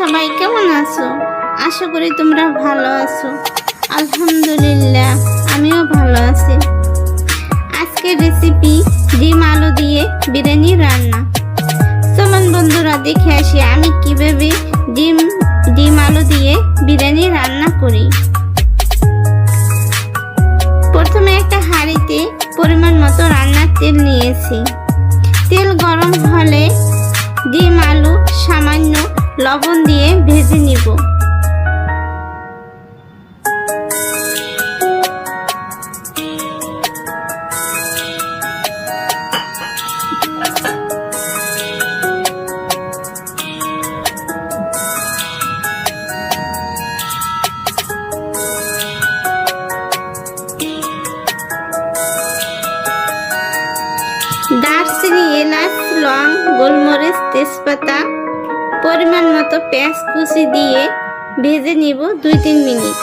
সবাই কেমন আছো? আশা করি তোমরা ভালো আছো। আলহামদুলিল্লাহ, আমিও ভালো আছি। আজকের রেসিপি ডিম আলু দিয়ে বিরিয়ানি রান্না। চলুন বন্ধুরা দেখে আসি আমি কিভাবে ডিম আলু দিয়ে বিরিয়ানি রান্না করি। প্রথমে একটা হাঁড়িতে পরিমাণ মতো রান্নার তেল নিয়েছি। তেল গরম হলে ডিম আলু সামান্য লবণ দিয়ে ভেজে নিব। দারচিনি, এলাচ, লং, গোলমরিচ, তেজপাতা, পরিমাণ মতো পেঁয়াজ কুচি দিয়ে ভেজে নিব 2-3 মিনিট।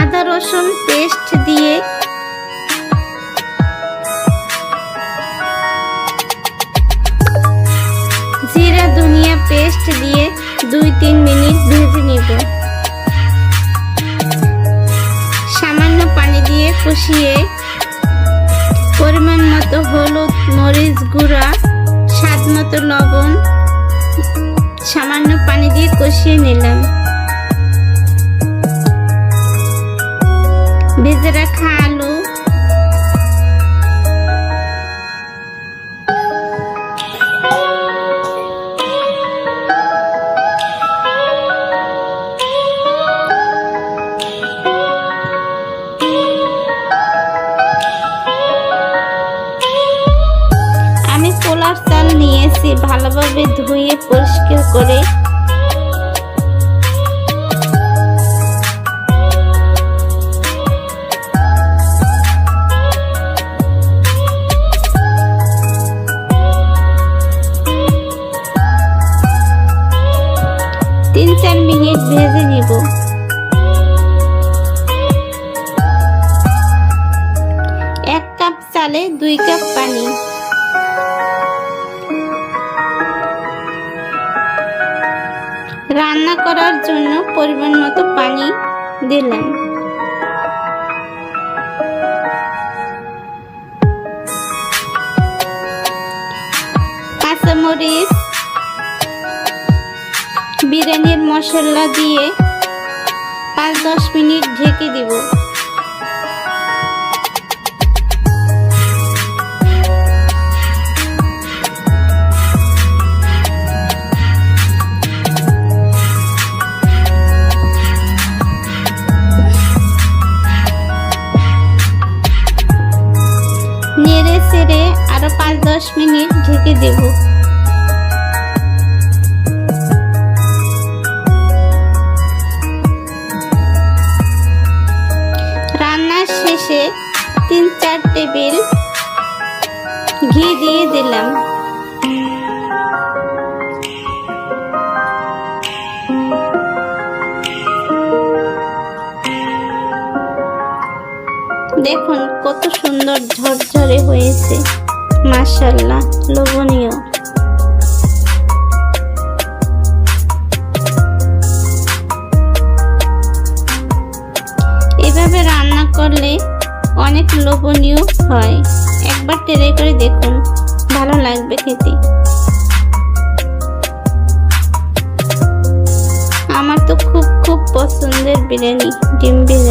আদা রসুন পেস্ট দিয়ে জিরা ধনিয়া পেস্ট দিয়ে 2-3 মিনিট ভেজে নিব। সামান্য পানি দিয়ে কষিয়ে পরিমাণ মতো হলুদ, মরিচ গুঁড়া, স্বাদ মতো লবণ, সামান্য পানি দিয়ে কষিয়ে নিলাম। ভেজে রাখা আলু পোলার চাল নিয়েছি, ভালোভাবে ধুয়ে পরিষ্কার করে তিন 4 মিনিট ভেজে নিব। 1 কাপ চালে 2 কাপ পানি। রান্না করার জন্য পরিমাণ মতো পানি দিলাম। কাঁচামরিচ, বিরিয়ানির মশলা দিয়ে 5-10 মিনিট ঢেকে দিব। নেড়ে চেড়ে আরো 5-10 মিনিট ঢেকে দেব। রান্নার শেষে 3-4 টেবিল ঘি দিয়ে দিলাম। দেখুন কত সুন্দর ঝরঝরে হয়েছে, মাশাআল্লাহ, লোভনীয়। এভাবে রান্না করলে অনেক লোভনীয় হয়। একবার ট্রাই করে দেখুন, ভালো লাগবে খেতে। আমার তো খুব পছন্দের বিরিয়ানি, ডিম বিরিয়ানি।